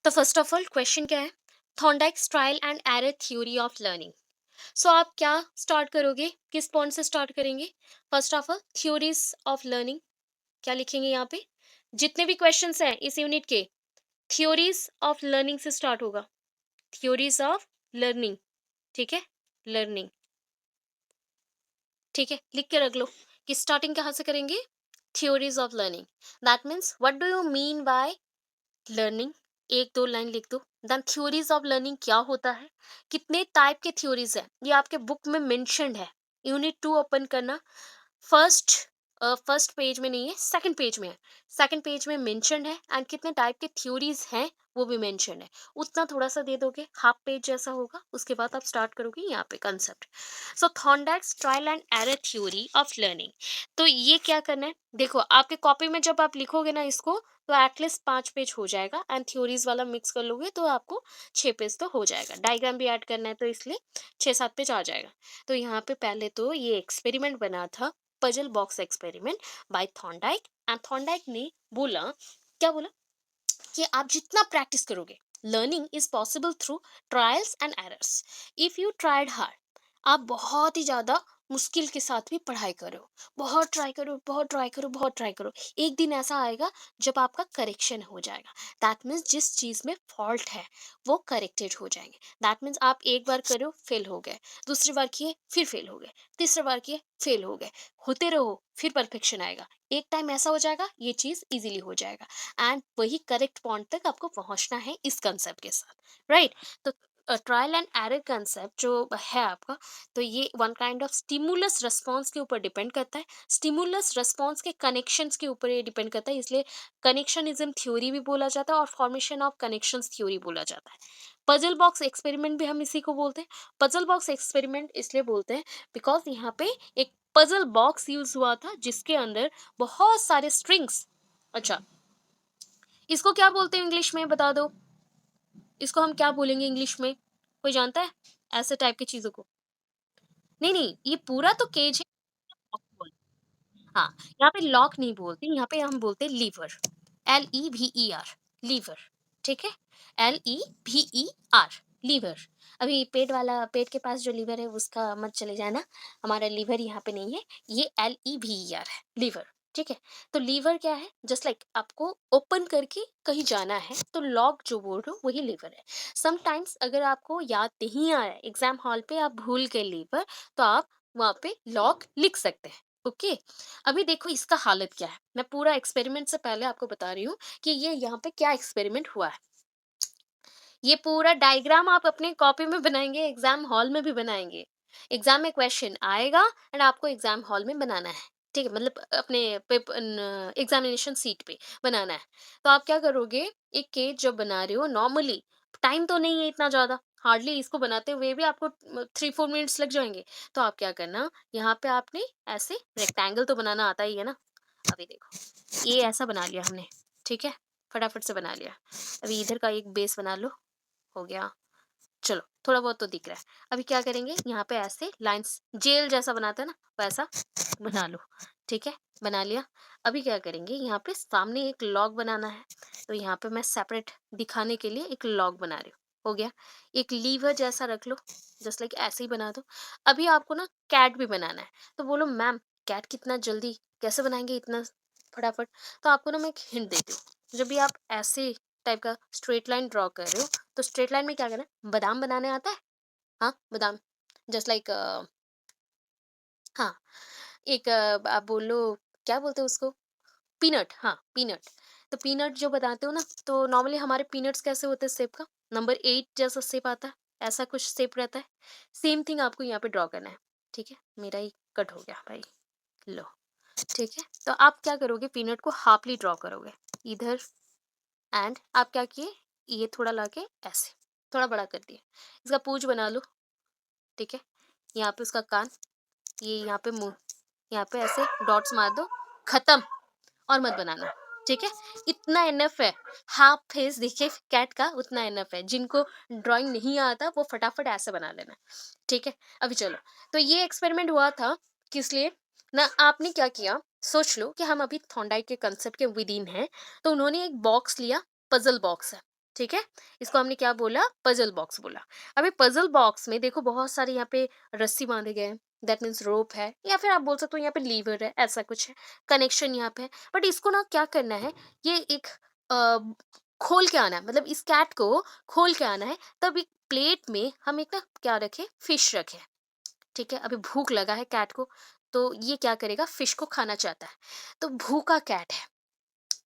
तो first of all question क्या है? Thorndike's trial and error theory of learning. So आप क्या स्टार्ट करोगे, किस पॉइंट से स्टार्ट करेंगे? First of all theories of learning, क्या लिखेंगे यहाँ पे? जितने भी क्वेश्चंस हैं इस यूनिट के, थ्योरीज ऑफ लर्निंग से स्टार्ट होगा। थ्योरीज ऑफ लर्निंग, ठीक है, लर्निंग, ठीक है, लिख के रख लो कि स्टार्टिंग कहाँ से करेंगे। Theories of learning, that means what do you mean by learning. एक दो लाइन लिख दो। देन थ्योरीज ऑफ लर्निंग क्या होता है, कितने टाइप के थ्योरीज है, ये आपके बुक में मेंशन्ड है। यूनिट 2 ओपन करना। फर्स्ट फर्स्ट पेज में नहीं है, सेकंड पेज में है। सेकंड पेज में मेंशन्ड है एंड कितने टाइप के थ्योरीज हैं वो भी मेंशन्ड है। उतना थोड़ा सा दे दोगे, हाफ पेज जैसा होगा, उसके बाद आप स्टार्ट करोगे यहाँ पे concept. So Thorndike's trial and error theory of learning. तो ये क्या करना है, देखो आपके कॉपी में जब आप लिखोगे ना इसको, तो एटलीस्ट 5 पेज हो जाएगा एंड थ्योरीज वाला मिक्स कर लोगे तो आपको 6 पेज तो हो जाएगा। डायग्राम भी ऐड करना है तो इसलिए 6-7 पेज आ जाएगा। तो यहाँ पे पहले तो ये एक्सपेरिमेंट बना था, puzzle box experiment by Thorndike. And Thorndike ने बोला, क्या बोला, कि आप जितना प्रैक्टिस करोगे, learning is possible through trials and errors. If you tried hard, आप बहुत ही ज्यादा मुश्किल के साथ भी पढ़ाई करो, बहुत ट्राई करो, बहुत ट्राई करो, बहुत ट्राई करो, एक दिन ऐसा आएगा जब आपका करेक्शन हो जाएगा। दैट मीन्स जिस चीज में फॉल्ट है वो करेक्टेड हो जाएंगे। दैट मीन्स आप एक बार करो, फेल हो गए, दूसरी बार किए फिर फेल हो गए, तीसरी बार किए फेल हो गए, होते रहो, फिर परफेक्शन आएगा। एक टाइम ऐसा हो जाएगा ये चीज इजीली हो जाएगा एंड वही करेक्ट पॉइंट तक आपको पहुंचना है इस कंसेप्ट के साथ, राइट। तो ट्रायल एंड एरर कंसेप्ट जो है आपका, तो ये one kind of stimulus response के ऊपर डिपेंड करता है। स्टिमुलस रिस्पॉन्स के कनेक्शंस के ऊपर ये डिपेंड करता है, इसलिए कनेक्शनिज्म थ्योरी भी बोला जाता है और फॉर्मेशन ऑफ कनेक्शंस थ्योरी बोला जाता है। पजल बॉक्स एक्सपेरिमेंट भी हम इसी को बोलते हैं। पजल बॉक्स एक्सपेरिमेंट इसलिए बोलते हैं बिकॉज यहाँ पे एक पजल बॉक्स यूज हुआ था जिसके अंदर बहुत सारे स्ट्रिंग्स। अच्छा, इसको क्या बोलते हैं इंग्लिश में, बता दो। इसको हम क्या बोलेंगे इंग्लिश में, कोई जानता है ऐसे टाइप की चीजों को? नहीं नहीं, ये पूरा तो केज है। हाँ, यहाँ पे लॉक नहीं बोलते, यहाँ पे हम बोलते लीवर। LEVER, लीवर, ठीक है। LEVER, lever. अभी पेट के पास जो लीवर है उसका मत चले जाना, हमारा लीवर यहाँ पे नहीं है, ये LEVER है, लीवर, ठीक है। तो लीवर क्या है, जस्ट लाइक आपको ओपन करके कहीं जाना है तो लॉक जो बोल रहे हो वही लीवर है। समटाइम्स अगर आपको याद नहीं आया, एग्जाम हॉल पे आप भूल गए लीवर, तो आप वहाँ पे लॉक लिख सकते हैं। ओके, अभी देखो इसका हालत क्या है, मैं पूरा एक्सपेरिमेंट से पहले आपको बता रही हूँ कि ये यहाँ पे क्या एक्सपेरिमेंट हुआ है। ये पूरा डायग्राम आप अपने कॉपी में बनाएंगे, एग्जाम हॉल में भी बनाएंगे। एग्जाम में क्वेश्चन आएगा एंड आपको एग्जाम हॉल में बनाना है, ठीक है, मतलब अपने एग्जामिनेशन सीट पे बनाना है। तो आप क्या करोगे, एक केज जब बना रहे हो नॉर्मली, टाइम तो नहीं है इतना ज्यादा, हार्डली इसको बनाते हुए भी आपको 3-4 मिनट्स लग जाएंगे। तो आप क्या करना, यहाँ पे आपने ऐसे रेक्टेंगल तो बनाना आता ही है ना। अभी देखो ये ऐसा बना लिया हमने, ठीक है, फटाफट से बना लिया। अभी इधर का एक बेस बना लो, हो गया। चलो थोड़ा बहुत तो दिख रहा है। अभी क्या करेंगे, यहाँ पे ऐसे लाइंस जेल जैसा बनाते हैं ना, वैसा बना लो, ठीक है, बना लिया। अभी क्या करेंगे, यहाँ पे सामने एक लॉग बनाना है, तो यहाँ पे मैं सेपरेट दिखाने के लिए एक लॉग बना रही हूँ, हो गया। एक लीवर जैसा रख लो, जस्ट लाइक ऐसे ही बना दो। अभी आपको ना कैट भी बनाना है, तो बोलो मैम कैट कितना जल्दी कैसे बनाएंगे इतना फटाफट। तो आपको ना मैं एक हिंट देती हूँ, जब भी आप ऐसे टाइप का स्ट्रेट लाइन ड्रॉ कर रहे हो, तो स्ट्रेट लाइन में क्या करना है, बादाम बनाने आता है। हाँ बादाम, जस्ट लाइक, हाँ, एक आप बोलो क्या बोलते हैं उसको, पीनट, हाँ पीनट। तो पीनट जो बताते हो ना, तो नॉर्मली हमारे पीनट्स कैसे होते हैं शेप का, नंबर 8 जैसा शेप आता है, ऐसा कुछ शेप रहता है। सेम थिंग आपको यहाँ पे ड्रॉ करना है, ठीक है। मेरा ही कट हो गया भाई, लो, ठीक है। तो आप क्या करोगे, पीनट को हाफली ड्रॉ करोगे इधर, एंड आप क्या किए, ये थोड़ा लाके ऐसे थोड़ा बड़ा कर दिए। इसका पूंछ बना लो, ठीक है, यहाँ पे उसका कान, ये यहाँ पे मुंह, यहाँ पे ऐसे डॉट्स मार दो, खत्म। और मत बनाना, ठीक है, इतना इनफ है। हाफ फेस दिखे कैट का, उतना इनफ है। जिनको ड्राइंग नहीं आता वो फटाफट ऐसे बना लेना, ठीक है। अभी चलो, तो ये एक्सपेरिमेंट हुआ था किस लिए ना, आपने क्या किया, सोच लो कि हम अभी थॉर्नडाइक के कंसेप्ट के विद इन है। तो उन्होंने एक बॉक्स लिया, पजल बॉक्स है, ठीक है? इसको हमने क्या बोला? पज़ल बॉक्स बोला। अभी पज़ल बॉक्स में देखो बहुत सारे यहाँ पे रस्सी बाँधे गए हैं, दैट मीन्स रोप है या फिर आप बोल सकते हो यहाँ पे लीवर है, ऐसा कुछ है, कनेक्शन यहाँ पे है। बट इसको ना क्या करना है, ये एक अ, खोल के आना है, मतलब इस कैट को खोल के आना है, तब एक प्लेट में हम एक ना क्या रखें? फिश रखें, ठीक है? अभी भूख लगा है कैट को, तो ये क्या करेगा? फिश को खाना चाहता है। तो भूखा कैट है,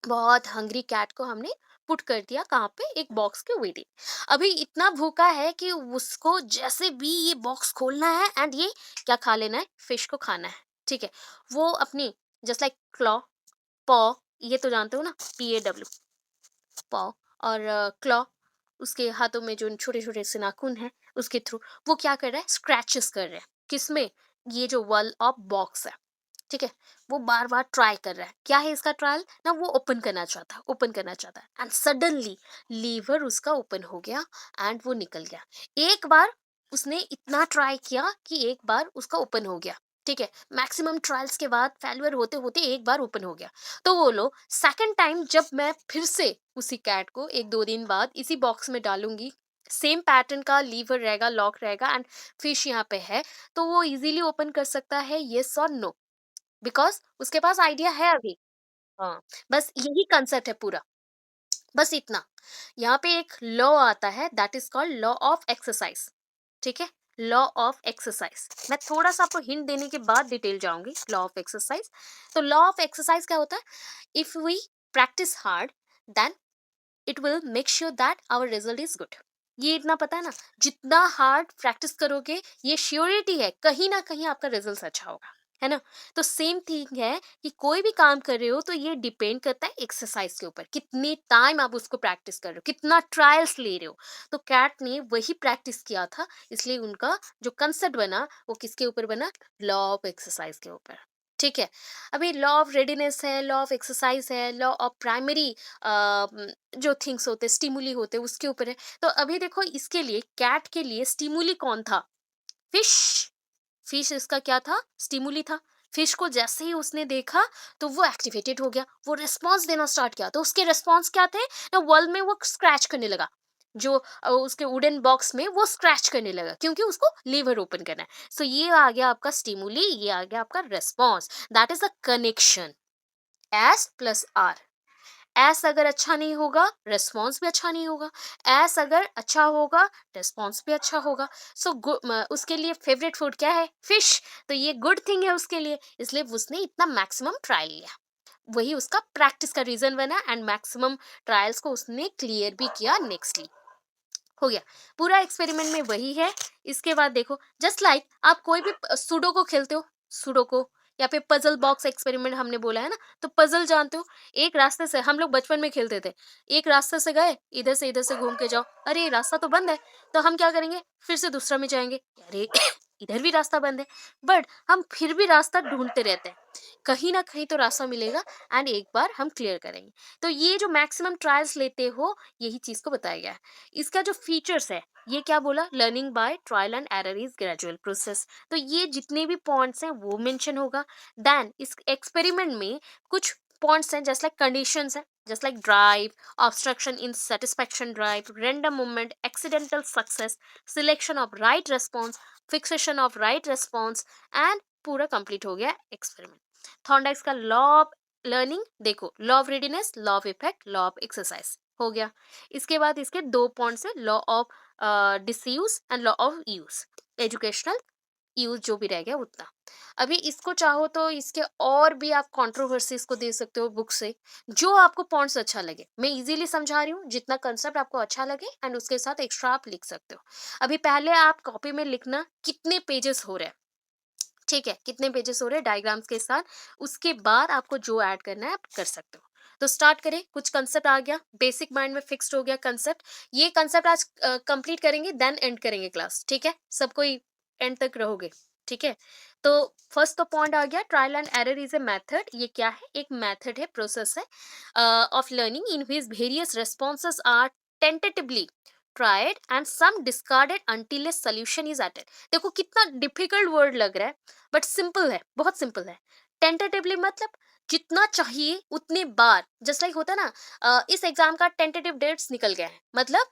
बहुत हंग्री कैट को हमने पुट कर दिया कहाँ पे? एक बॉक्स के विद इन। अभी इतना भूखा है कि उसको जैसे भी ये बॉक्स खोलना है एंड ये क्या खा लेना है? फिश को खाना है, ठीक है? वो अपनी जस्ट लाइक क्लॉ, पॉ, ये तो जानते हो ना, PAW, पॉ और क्लॉ, उसके हाथों में जो छोटे छोटे से नाखून है उसके थ्रू वो क्या कर रहा है? स्क्रैचेस कर रहा है, किसमें? ये जो वॉल ऑफ बॉक्स है, ठीक है? वो बार बार ट्राई कर रहा है, क्या है इसका ट्रायल ना? वो ओपन करना चाहता है, ओपन करना चाहता है एंड सडनली लीवर उसका ओपन हो गया एंड वो निकल गया। एक बार उसने इतना ट्राई किया कि एक बार उसका ओपन हो गया, ठीक है? मैक्सिमम ट्रायल्स के बाद फेल्यूर होते होते एक बार ओपन हो गया। तो बोलो सेकंड टाइम जब मैं फिर से उसी कैट को एक दो दिन बाद इसी बॉक्स में डालूंगी, सेम पैटर्न का लीवर रहेगा, लॉक रहेगा एंड फिश यहाँ पे है, तो वो इजीली ओपन कर सकता है, यस और नो? बिकॉज़ उसके पास आइडिया है अभी। हाँ, बस यही कांसेप्ट है पूरा, बस इतना। यहाँ पे एक लॉ आता है that is called law of exercise, ठीक है? Law of exercise. मैं थोड़ा-सा आपको हिंट देने के बाद डिटेल जाऊँगी लॉ ऑफ एक्सरसाइज़। तो लॉ ऑफ एक्सरसाइज़ क्या होता है? If we practice hard then it will make sure that our result is good. ये इतना पता है ना, जितना हार्ड प्रैक्टिस करोगे ये श्योरिटी है कहीं ना कहीं आपका रिजल्ट अच्छा होगा, है ना? तो सेम थिंग है कि कोई भी काम कर रहे हो तो ये डिपेंड करता है एक्सरसाइज के ऊपर, कितने टाइम आप उसको प्रैक्टिस कर रहे हो, कितना ट्रायल्स ले रहे हो। तो कैट ने वही प्रैक्टिस किया था, इसलिए उनका जो कंसेप्ट बना वो किसके ऊपर बना? लॉ ऑफ एक्सरसाइज के ऊपर, ठीक है? अभी लॉ ऑफ रेडीनेस है, लॉ ऑफ एक्सरसाइज है, लॉ ऑफ प्राइमरी जो थिंग्स होते हैं, स्टिमुली होते हैं, उसके ऊपर है। तो अभी देखो इसके लिए, कैट के लिए स्टिमुली कौन था? फिश। फिश इसका क्या था? स्टिमुली था। फिश को जैसे ही उसने देखा तो वो एक्टिवेटेड हो गया, वो रिस्पॉन्स देना स्टार्ट किया। तो उसके रिस्पॉन्स क्या थे ना? वर्ल्ड में वो स्क्रैच करने लगा, जो उसके वुडन बॉक्स में वो स्क्रैच करने लगा, क्योंकि उसको लीवर ओपन करना है। सो ये आ गया आपका स्टिमुली, ये आ गया आपका response. That is the connection, S plus R. S अगर अच्छा नहीं होगा रिस्पॉन्स भी अच्छा नहीं होगा, एस अगर अच्छा होगा रिस्पॉन्स भी अच्छा होगा। सो उसके लिए फेवरेट फूड क्या है? फिश। तो ये गुड थिंग है उसके लिए, इसलिए उसने इतना मैक्सिमम ट्रायल लिया, वही उसका प्रैक्टिस का रीजन बना एंड मैक्सिमम ट्रायल्स को उसने क्लियर भी किया नेक्स्टली। हो गया, पूरा एक्सपेरिमेंट में वही है। इसके बाद देखो, जस्ट लाइक आप कोई भी सुडोको खेलते हो, सुडोको या फिर पजल बॉक्स एक्सपेरिमेंट हमने बोला है ना, तो पजल जानते हो? एक रास्ते से हम लोग बचपन में खेलते थे, एक रास्ते से गए, इधर से घूम के जाओ, अरे ये रास्ता तो बंद है, तो हम क्या करेंगे? फिर से दूसरा में जाएंगे, अरे इधर भी रास्ता बंद है, बट हम फिर भी रास्ता ढूंढते रहते हैं, कहीं ना कहीं तो रास्ता मिलेगा एंड एक बार हम क्लियर करेंगे। तो ये जो मैक्सिमम ट्रायल्स लेते हो, यही चीज को बताया गया है। इसका जो फीचर्स है, ये क्या बोला? Learning by trial and error is gradual process. तो ये जितने भी पॉइंट्स हैं वो मेंशन होगा। देन इस एक्सपेरिमेंट में कुछ पॉइंट्स हैं जस्ट लाइक कंडीशंस हैं, just like drive, obstruction in satisfaction drive, random movement, accidental success, selection of right response, fixation of right response and पूरा कंप्लीट हो गया एक्सपेरिमेंट। थॉर्नडाइक्स का लॉ ऑफ लर्निंग देखो, law of readiness, law of effect, law of exercise हो गया। इसके बाद इसके दो पॉइंट्स है, law of disuse and law of use, educational use जो भी रह गया उतना। अभी इसको चाहो तो इसके और भी आप कंट्रोवर्सीज को दे सकते हो बुक से, जो आपको पॉइंट्स अच्छा लगे। मैं इजीली समझा रही हूँ, जितना कंसेप्ट आपको अच्छा लगे एंड उसके साथ एक्स्ट्रा आप लिख सकते हो। अभी पहले आप कॉपी में लिखना कितने पेजेस हो रहे हैं, ठीक है? कितने पेजेस हो रहे हैं डायग्राम्स के साथ, उसके बाद आपको जो ऐड करना है आप कर सकते हो। तो स्टार्ट करें, कुछ कंसेप्ट आ गया, बेसिक माइंड में फिक्स्ड हो गया कंसेप्ट। ये कंसेप्ट आज कंप्लीट करेंगे देन एंड करेंगे क्लास, ठीक है? सब कोई एंड तक रहोगे, ठीक है? तो फर्स्ट तो पॉइंट आ गया, trial and error is a method. ये क्या है? एक मेथड है, प्रोसेस है of learning in which various responses are tentatively tried and some discarded until a solution is added। देखो कितना डिफिकल्ट वर्ड लग रहा है, बट सिंपल है, बहुत सिंपल है। टेंटेटिवली मतलब जितना चाहिए उतने बार, जस्ट लाइक होता है ना, इस एग्जाम का टेंटेटिव डेट्स निकल गए हैं, मतलब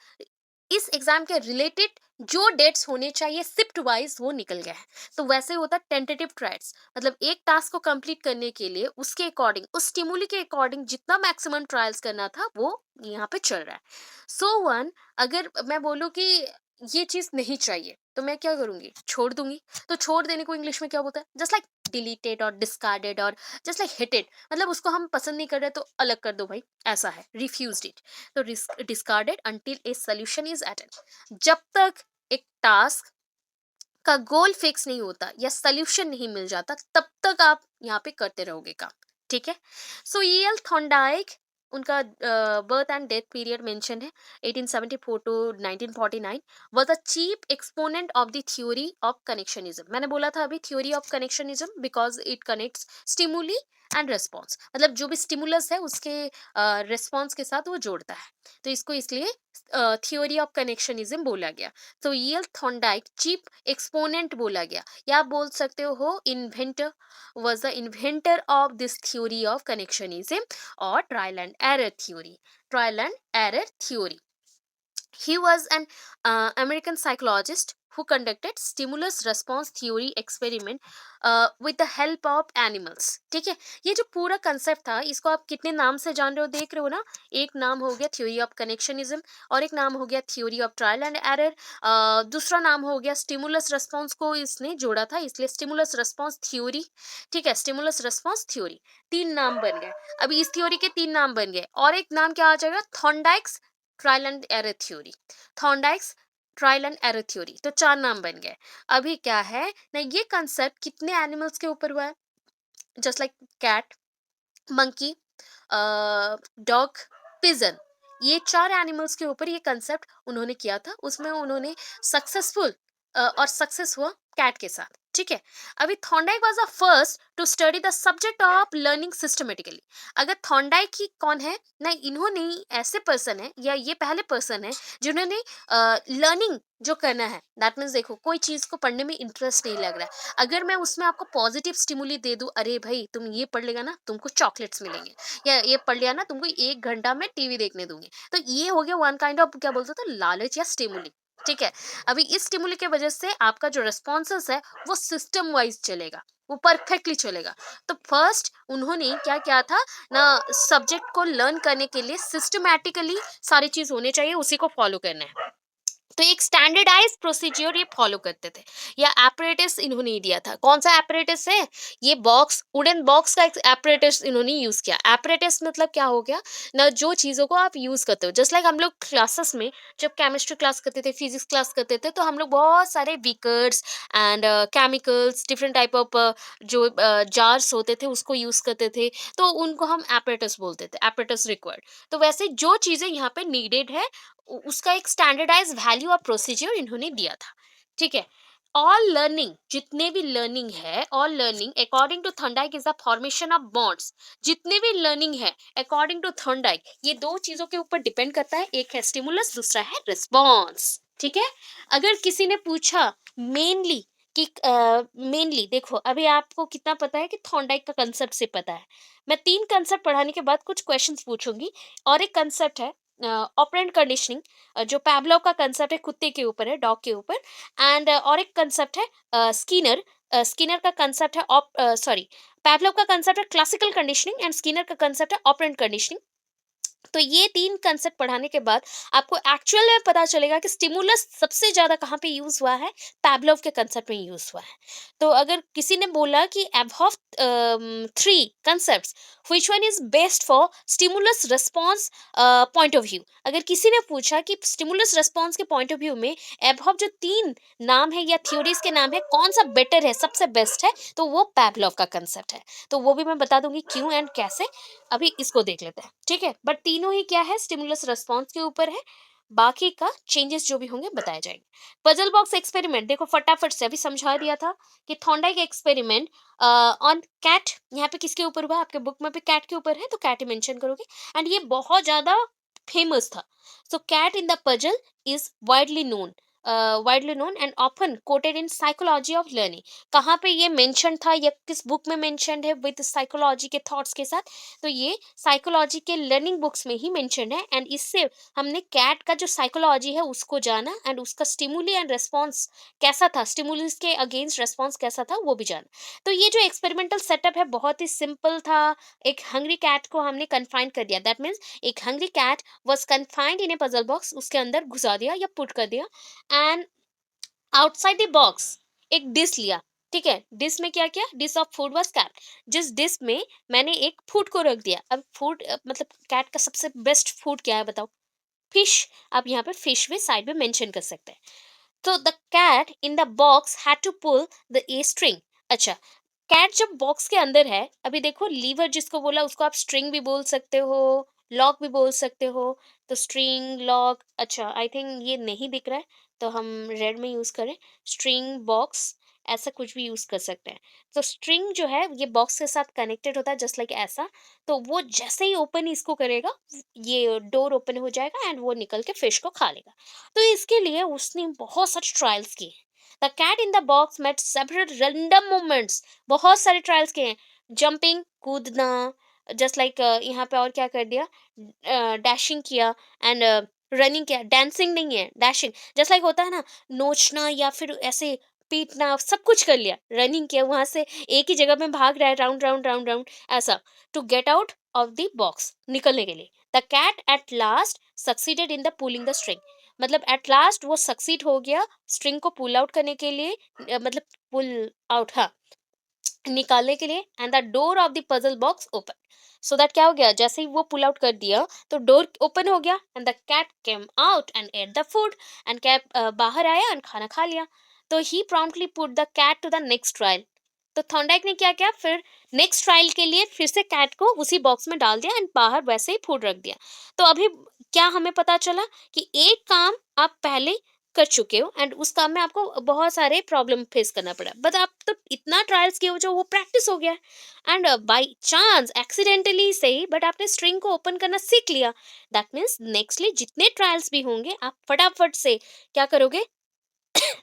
इस एग्जाम के रिलेटेड जो डेट्स होने चाहिए शिफ्ट वाइज वो निकल गए हैं। तो वैसे होता टेंटेटिव ट्रायल्स, मतलब एक टास्क को कंप्लीट करने के लिए उसके अकॉर्डिंग, उस स्टिमुली के अकॉर्डिंग जितना मैक्सिमम ट्रायल्स करना था वो यहाँ पे चल रहा है। सो वन, अगर मैं बोलूँ कि ये चीज नहीं चाहिए तो मैं क्या करूंगी, छोड़ दूंगी। तो छोड़ देने को इंग्लिश में क्या बोलता है, जस्ट लाइक डिलीटेड और डिस्कार्डेड और जस्ट लाइक हिटेड, मतलब उसको हम पसंद नहीं कर रहे तो अलग कर दो भाई, ऐसा है, रिफ्यूज इट। तो discarded until a solution is attend, जब तक एक टास्क का गोल फिक्स नहीं होता या सोल्यूशन नहीं मिल जाता तब तक आप यहाँ पे करते रहोगे काम, ठीक है। सो ईएल थॉर्नडाइक, उनका birth and death period mention है 1874 to 1949, was a chief exponent of the theory of connectionism. मैंने बोला था अभी theory of connectionism because it connects stimuli and response, मतलब जो भी स्टिमुलस है उसके रेस्पॉन्स के साथ वो जोड़ता है, तो इसको इसलिए थ्योरी ऑफ कनेक्शनिज्म बोला गया। तो ईएल थॉर्नडाइक चीफ एक्सपोनेंट बोला गया, या आप बोल सकते हो inventor, was the inventor of this theory of connectionism or trial and error theory. He was an American psychologist who conducted stimulus response theory experiment with the help of animals, ठीक है। ये जो पूरा कंसेप्ट था इसको आप कितने नाम से जान रहे हो, देख रहे हो ना, एक नाम हो गया थ्योरी ऑफ कनेक्शनिज्म, और एक नाम हो गया theory of trial and error, दूसरा नाम हो गया स्टिमुलस रेस्पॉन्स को इसने जोड़ा था इसलिए स्टिमुलस रेस्पॉन्स थ्योरी, ठीक है, स्टिमुलस रेस्पॉन्स थ्योरी, तीन नाम बन गए। अभी इस थ्योरी के तीन नाम बन गए, और एक नाम क्या आ जाएगा, Thorndike's trial and error theory, Thorndike's trial and error theory, तो चार नाम बन गए। अभी क्या है ना, ये कंसेप्ट कितने एनिमल्स के ऊपर हुआ है, just like cat, monkey, dog, pigeon, ये चार एनिमल्स के ऊपर ये कंसेप्ट उन्होंने किया था। उसमें उन्होंने सक्सेसफुल और सक्सेस हुआ कैट के साथ, ठीक है। अभी Thorndike was the first to study the subject of learning systematically. अगर थॉर्नडाइक ही कौन है ना, इन्होंने ही ऐसे पर्सन है या ये पहले पर्सन है जिन्होंने लर्निंग जो करना है, दैट मीन्स देखो कोई चीज को पढ़ने में इंटरेस्ट नहीं लग रहा है, अगर मैं उसमें आपको पॉजिटिव स्टिमुली दे दूं, अरे भाई तुम ये पढ़ लेगा ना तुमको चॉकलेट्स मिलेंगे, या ये पढ़ लिया ना तुमको 1 घंटा में टीवी देखने दूंगी, तो ये हो गया वन काइंड ऑफ क्या बोलते थे, लालच या स्टिमुली, ठीक है। अभी इस स्टिमुली के वजह से आपका जो रेस्पॉन्सेस है वो सिस्टम वाइज चलेगा, वो परफेक्टली चलेगा। तो फर्स्ट उन्होंने क्या किया था ना, सब्जेक्ट को लर्न करने के लिए सिस्टमैटिकली सारी चीज होनी चाहिए, उसी को फॉलो करना है। तो एक स्टैंडर्डाइज प्रोसीजर ये फॉलो करते थे, या एपरेटस इन्होंने दिया था। कौन सा एपरेटस है, ये बॉक्स, वुडन बॉक्स का एक एपरेटस इन्होंने यूज किया। एपरेटस मतलब क्या हो गया ना, जो चीजों को आप यूज करते हो, जस्ट लाइक हम लोग क्लासेस में जब केमिस्ट्री क्लास करते थे, फिजिक्स क्लास करते थे, तो हम लोग बहुत सारे beakers and chemicals, different type of जो जार्स होते थे उसको यूज करते थे, तो उनको हम एपरेटस बोलते थे, एपरेटस रिक्वायर्ड। तो वैसे जो चीजें यहाँ पे नीडेड है उसका एक स्टैंडर्डाइज वैल्यू और प्रोसीजर इन्होंने दिया था, ठीक है। ऑल लर्निंग, जितने भी लर्निंग है, all learning according to Thorndike is the formation of bonds. जितने भी लर्निंग है अकॉर्डिंग टू थॉर्नडाइक ये दो चीजों के ऊपर डिपेंड करता है, एक है स्टिमुलस, दूसरा है रिस्पॉन्स, ठीक है। अगर किसी ने पूछा मेनली कि मेनली देखो अभी आपको कितना पता है कि थॉर्नडाइक का कंसेप्ट से पता है, मैं तीन कंसेप्ट पढ़ाने के बाद कुछ क्वेश्चंस पूछूंगी, और एक कंसेप्ट है ऑपरेंट कंडीशनिंग, जो पैवलोव का कंसेप्ट है, कुत्ते के ऊपर है, डॉग के ऊपर, एंड और एक कंसेप्ट है स्किनर, स्किनर का कंसेप्ट है सॉरी, पैवलोव का कंसेप्ट है क्लासिकल कंडीशनिंग एंड स्किनर का कंसेप्ट है ऑपरेंट कंडीशनिंग। तो ये तीन कंसेप्ट पढ़ाने के बाद आपको एक्चुअल में पता चलेगा कि स्टिमुलस सबसे ज्यादा कहाँ पे यूज हुआ है, पैवलोव के कंसेप्ट में यूज हुआ है। तो अगर किसी ने बोला कि above three concepts which one is best for stimulus response point of view, अगर किसी ने पूछा कि स्टिमुलस रिस्पांस के पॉइंट ऑफ व्यू में अबव जो तीन नाम है या थ्योरीज के नाम है कौन सा बेटर है, सबसे बेस्ट है, तो वो पैवलोव का कंसेप्ट है। तो वो भी मैं बता दूंगी क्यों एंड कैसे, अभी इसको देख लेते हैं, ठीक है। बट तीनों ही क्या है, स्टिमुलस रिस्पांस के ऊपर है, बाकी का चेंजेस जो भी होंगे बताए जाएंगे। पजल बॉक्स एक्सपेरिमेंट देखो फटाफट से अभी समझा दिया था कि थॉर्नडाइक एक्सपेरिमेंट ऑन कैट, यहाँ पे किसके ऊपर हुआ, आपके बुक में भी कैट के ऊपर है तो कैट ही मेंशन करोगे, एंड ये बहुत ज्यादा फेमस था। So cat in the puzzle is widely known, widely known and often quoted in psychology of learning. कहाँ पे ये मेंशन था या किस बुक में मेंशन है विद साइकोलॉजी के थॉट्स के साथ? तो ये साइकोलॉजी के लर्निंग बुक्स में ही मेंशन है, एंड इससे हमने कैट का जो साइकोलॉजी है उसको जाना, एंड उसका स्टिमुली एंड रेस्पॉन्स कैसा था, स्टिमुलस के अगेंस्ट रेस्पॉन्स कैसा था वो भी जाना। तो ये जो एक्सपेरिमेंटल सेटअप है बहुत ही सिंपल था। एक हंग्री कैट को हमने कन्फाइन कर दिया, दैट मीन्स एक hungry cat was confined in a puzzle box, उसके अंदर घुसा दिया या पुट कर दिया, एंड आउटसाइड द बॉक्स एक डिश लिया। ठीक है, डिश में क्या किया, dish of food was cat. जिस डिश में मैंने एक फूड को रख दिया, अब फूड मतलब कैट का सबसे बेस्ट फूड क्या है बताओ? फिश। आप यहाँ पे फिश भी साइड में मेंशन कर सकते हैं। तो the cat in the box had to pull the a string. अच्छा, कैट जब बॉक्स के अंदर है, अभी देखो लीवर जिसको बोला उसको आप स्ट्रिंग भी बोल सकते हो, लॉक भी बोल सकते हो। तो स्ट्रिंग, लॉक, अच्छा आई थिंक ये नहीं दिख रहा है तो हम रेड में यूज करें, स्ट्रिंग, बॉक्स, ऐसा कुछ भी यूज कर सकते हैं। तो स्ट्रिंग जो है ये बॉक्स के साथ कनेक्टेड होता है जस्ट लाइक ऐसा। तो वो जैसे ही ओपन इसको करेगा, ये डोर ओपन हो जाएगा एंड वो निकल के फिश को खा लेगा। तो इसके लिए उसने बहुत सारे ट्रायल्स किए। The cat in the box met several random movements, बहुत सारे ट्रायल्स किए हैं। जंपिंग, कूदना, जस्ट लाइक यहाँ पे और क्या कर दिया, डैशिंग किया, एंड रनिंग किया, डांसिंग नहीं है, डैशिंग, जस्ट लाइक होता है ना, नोचना या फिर ऐसे पीटना, सब कुछ कर लिया, रनिंग किया, वहां से एक ही जगह में भाग रहा है, राउंड राउंड राउंड राउंड ऐसा, to get out of the box, निकलने के लिए। The cat at last succeeded in the pulling the string, मतलब एट लास्ट वो सक्सीड हो गया स्ट्रिंग को पुल आउट करने के लिए, मतलब पुल आउट, हाँ, निकालने के लिए, and the door of the puzzle box open. So that क्या हो गया, जैसे ही वो पुल आउट कर दिया तो डोर ओपन हो गया, and the cat came out and ate the food, and cat बाहर आया एंड खाना खा लिया। तो he promptly put the cat to the next trial. तो थॉर्नडाइक ने क्या किया, फिर नेक्स्ट ट्रायल के लिए फिर से कैट को उसी बॉक्स में डाल दिया एंड बाहर वैसे ही फूड रख दिया। तो अभी क्या हमें पता चला कि एक काम आप पहले कर चुके हो एंड उस काम में आपको बहुत सारे प्रॉब्लम फेस करना पड़ा, बट आप तो इतना ट्रायल्स किए हो जो वो प्रैक्टिस हो गया एंड बाय चांस एक्सीडेंटली सही बट आपने स्ट्रिंग को ओपन करना सीख लिया। दैट मीन्स नेक्स्टली जितने ट्रायल्स भी होंगे आप फटाफट से क्या करोगे,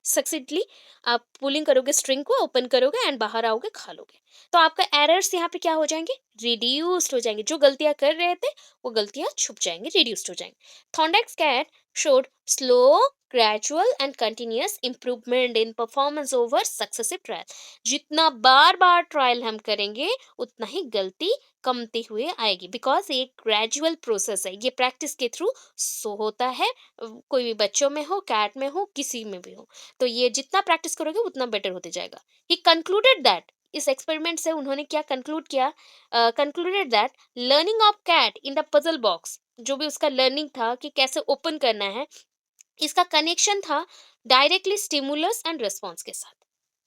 सक्सीडली आप पुलिंग करोगे, स्ट्रिंग को ओपन करोगे एंड बाहर आओगे, खा लोगे। तो आपका एरर्स यहाँ पे क्या हो जाएंगे, रिड्यूस्ड हो जाएंगे, जो गलतियां कर रहे थे वो गलतियां छुप जाएंगी, रिड्यूस्ड हो जाएंगे। थॉर्नडाइक्स cat showed slow, gradual and continuous improvement in performance over successive trial। जितना बार बार ट्रायल हम करेंगे उतना ही गलती कमती हुए आएगी, बिकॉज ये ग्रेजुअल प्रोसेस है, ये प्रैक्टिस के थ्रू सो होता है, कोई भी बच्चों में हो, कैट में हो, किसी में भी हो। तो ये जितना प्रैक्टिस करोगे उतना बेटर होते जाएगा। ही कंक्लूडेड दैट, इस एक्सपेरिमेंट से उन्होंने क्या कंक्लूड किया, concluded that learning of cat in the puzzle box, जो भी उसका लर्निंग था कि कैसे ओपन करना है, इसका कनेक्शन था डायरेक्टली स्टिमुलस एंड रिस्पॉन्स के साथ।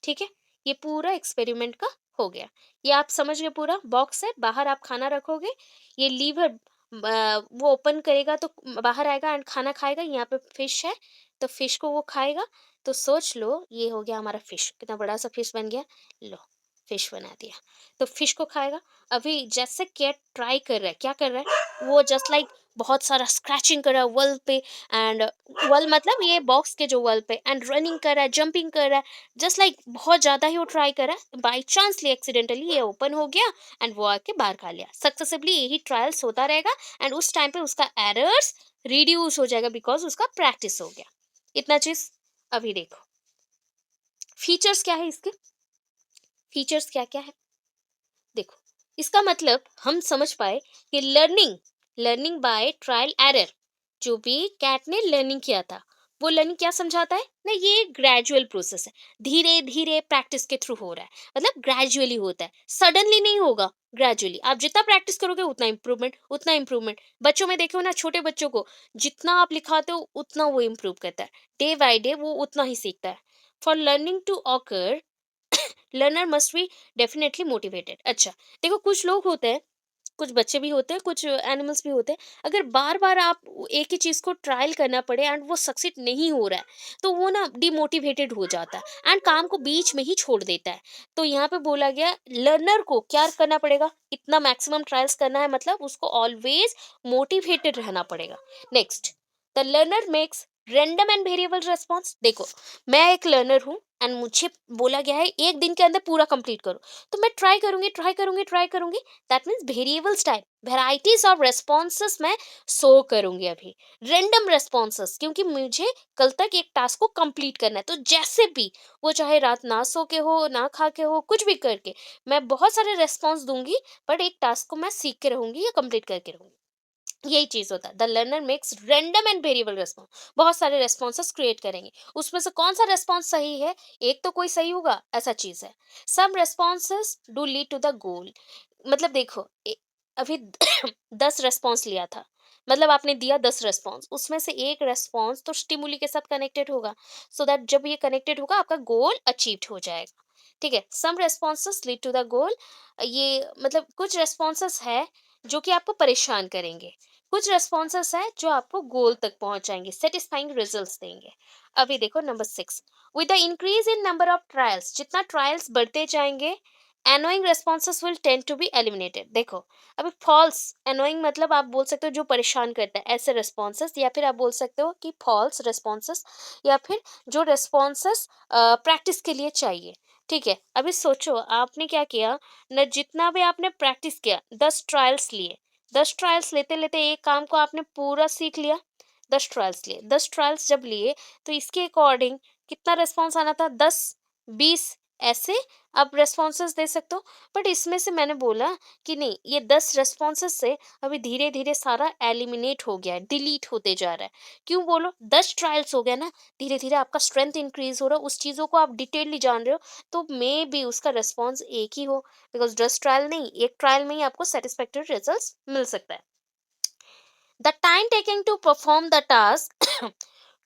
ठीक है, ये पूरा एक्सपेरिमेंट का हो गया। ये आप समझ गए, पूरा बॉक्स है, बाहर आप खाना रखोगे, ये लीवर वो ओपन करेगा तो बाहर आएगा एंड खाना खाएगा, यहाँ पे फिश है तो फिश को वो खाएगा। तो सोच लो ये हो गया हमारा फिश, कितना बड़ा सा फिश बन गया, लो फिश बना दिया, तो फिश को खाएगा। अभी जैसे कैट ट्राई कर रहा है, क्या कर रहा है वो, जस्ट लाइक बहुत सारा स्क्रैचिंग कर रहा है वॉल पे, एंड वॉल मतलब ये बॉक्स के जो वॉल पे, एंड रनिंग कर रहा है, जंपिंग कर रहा है, जस्ट लाइक बहुत ज्यादा ही वो ट्राई कर रहा है, बाई चांसली एक्सीडेंटली ये ओपन हो गया एंड वो आके बाहर खा लिया। सक्सेसिवली यही ट्रायल्स होता रहेगा एंड उस टाइम पे उसका एरर्स रिड्यूस हो जाएगा बिकॉज उसका प्रैक्टिस हो गया। इतना चीज। अभी देखो फीचर्स क्या है इसके, फीचर्स क्या क्या है देखो। इसका मतलब हम समझ पाए कि learning, learning by trial error, जो भी कैट ने लर्निंग किया था वो लर्निंग क्या समझाता है ना, ये ग्रेजुअल प्रोसेस है, धीरे धीरे प्रैक्टिस के थ्रू हो रहा है, मतलब ग्रेजुअली होता है, सडनली नहीं होगा, ग्रेजुअली। आप जितना प्रैक्टिस करोगे उतना इम्प्रूवमेंट, उतना इम्प्रूवमेंट। बच्चों में देखो ना, छोटे बच्चों को जितना आप लिखाते हो उतना वो इम्प्रूव करता है, डे बाय डे वो उतना ही सीखता है। For learning to occur learner must be definitely motivated. अच्छा देखो, कुछ लोग होते हैं, कुछ बच्चे भी होते हैं, कुछ एनिमल्स भी होते हैं, अगर बार बार आप एक ही चीज को ट्रायल करना पड़े एंड वो सक्सीड नहीं हो रहा है तो वो ना डिमोटिवेटेड हो जाता है एंड काम को बीच में ही छोड़ देता है। तो यहाँ पे बोला गया लर्नर को क्या करना पड़ेगा, इतना मैक्सिमम ट्रायल्स करना है, मतलब उसको ऑलवेज मोटिवेटेड रहना पड़ेगा। Next, the learner makes random and variable response, देखो मैं एक लर्नर हूँ एंड मुझे बोला गया है एक दिन के अंदर पूरा कंप्लीट करो, तो मैं ट्राई करूंगी। That means variables type varieties of responses मैं शो करूंगी अभी, रैंडम रेस्पॉन्सेस, क्योंकि मुझे कल तक एक टास्क को कंप्लीट करना है। तो जैसे भी वो, चाहे रात ना सो के हो, ना खा के हो, कुछ भी करके मैं बहुत सारे रेस्पॉन्स दूंगी, बट एक टास्क को मैं सीख के रहूंगी या कंप्लीट करके रहूंगी। यही चीज होता है, the learner makes random and variable response, बहुत सारे रेस्पॉन्सेस क्रिएट करेंगे, उसमें से कौन सा रेस्पॉन्स सही है, एक तो कोई सही होगा, ऐसा चीज है। Some responses do lead to the goal, मतलब देखो अभी 10 रेस्पॉन्स लिया था, मतलब आपने दिया 10 रेस्पॉन्स, उसमें से एक रेस्पॉन्स तो स्टिमुली के साथ कनेक्टेड होगा, सो दैट जब ये कनेक्टेड होगा आपका गोल अचीव हो जाएगा। ठीक है, some responses lead to the goal, ये मतलब कुछ रेस्पॉन्सेस है जो कि आपको परेशान करेंगे, कुछ रेस्पॉन्सेस हैं जो आपको गोल तक पहुंचाएंगे, सेटिस्फाइंग रिजल्ट्स देंगे। अभी देखो number 6, with the increase in number of trials, जितना ट्रायल्स बढ़ते जाएंगे, annoying responses will tend to be eliminated. देखो अभी फॉल्स, एनोइंग मतलब आप बोल सकते हो जो परेशान करता है, ऐसे रेस्पॉन्सेस, या फिर आप बोल सकते हो कि फॉल्स रेस्पॉन्सेस, या फिर जो रेस्पॉन्सेस प्रैक्टिस के लिए चाहिए। ठीक है, अभी सोचो आपने क्या किया न, जितना भी आपने प्रैक्टिस किया, 10 ट्रायल्स लिए, 10 ट्रायल्स लेते लेते एक काम को आपने पूरा सीख लिया, 10 ट्रायल्स लिए, 10 ट्रायल्स जब लिए तो इसके अकॉर्डिंग कितना रेस्पॉन्स आना था, 10, 20, ऐसे आप रेस्पॉन्सेस दे सकते हो। बट इसमें से मैंने बोला कि नहीं, ये 10 रेस्पॉन्सेस से अभी धीरे धीरे सारा एलिमिनेट हो गया है, डिलीट होते जा रहा है। क्यों बोलो, 10 ट्रायल्स हो गया ना, धीरे धीरे आपका स्ट्रेंथ इंक्रीज हो रहा है, उस चीज़ों को आप डिटेलली जान रहे हो, तो मे बी उसका रेस्पॉन्स एक ही हो, बिकॉज 10 ट्रायल नहीं, एक ट्रायल में ही आपको सेटिस्फैक्टरी रिजल्ट मिल सकता है। The time taken to perform the task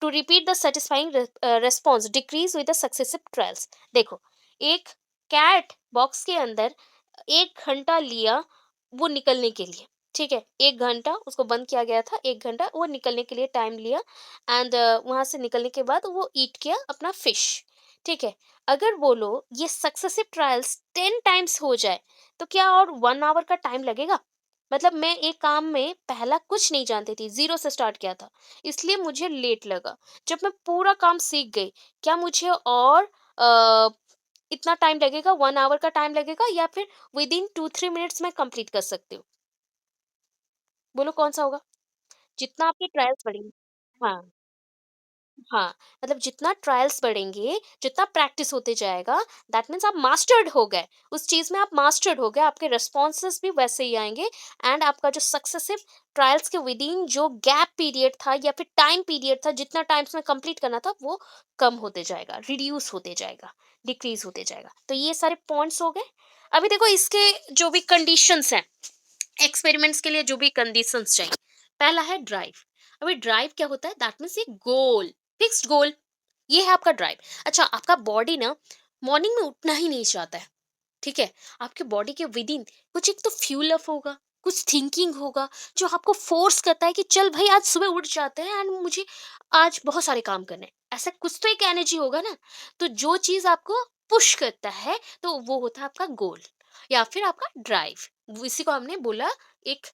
to repeat the satisfying response decrease with the successive trials। देखो एक कैट बॉक्स के अंदर 1 घंटा लिया वो निकलने के लिए, ठीक है, 1 घंटा उसको बंद किया गया था, 1 घंटा वो निकलने के लिए टाइम लिया, एंड वहां से निकलने के बाद वो ईट किया अपना फिश। ठीक है, अगर बोलो ये सक्सेसिव ट्रायल्स 10 टाइम्स हो जाए, तो क्या और 1 आवर का टाइम लगेगा? मतलब मैं एक काम में पहला कुछ नहीं जानती थी, ज़ीरो से स्टार्ट किया था, इसलिए मुझे लेट लगा। जब मैं पूरा काम सीख गई, क्या मुझे और इतना टाइम लगेगा, 1 आवर का टाइम लगेगा, या फिर विदिन 2-3 मिनट्स मैं कंप्लीट कर सकती हूँ? बोलो कौन-सा होगा? जितना आपकी ट्रायल्स बढ़ेंगी, हाँ। हाँ, मतलब जितना ट्रायल्स बढ़ेंगे, जितना प्रैक्टिस होते जाएगा, दैट मीन्स आप मास्टर्ड हो गए। उस चीज़ में आप मास्टर्ड हो गए, आपके रिस्पॉन्सेज़ भी वैसे ही आएँगे, एंड आपका जो सक्सेसिव ट्रायल्स के विदिन जो गैप पीरियड था या फिर टाइम पीरियड था, जितना टाइम्स में कंप्लीट करना था, वो कम होते जाएगा, रिड्यूस होते जाएगा, डिक्रीज़ होते जाएगा। तो ये सारे पॉइंट्स हो गए। अभी देखो इसके जो भी कंडीशंस हैं, एक्सपेरिमेंट्स के लिए जो भी कंडीशंस चाहिए, पहला है ड्राइव। अभी ड्राइव क्या होता है, दैट मीन्स एक गोल, फिक्स्ड गोल, ये है आपका ड्राइव। अच्छा, आपका बॉडी ना मॉर्निंग में उठना ही नहीं चाहता है, ठीक है, आपके बॉडी के विद इन कुछ एक तो फ्यूल अप होगा, कुछ थिंकिंग होगा, जो आपको फोर्स करता है कि चल भाई आज सुबह उठ जाते हैं एंड मुझे आज बहुत सारे काम करने हैं। ऐसा कुछ तो एक एनर्जी होगा ना, तो जो चीज आपको पुश करता है, तो वो होता है आपका गोल या फिर आपका ड्राइव, इसी को हमने बोला एक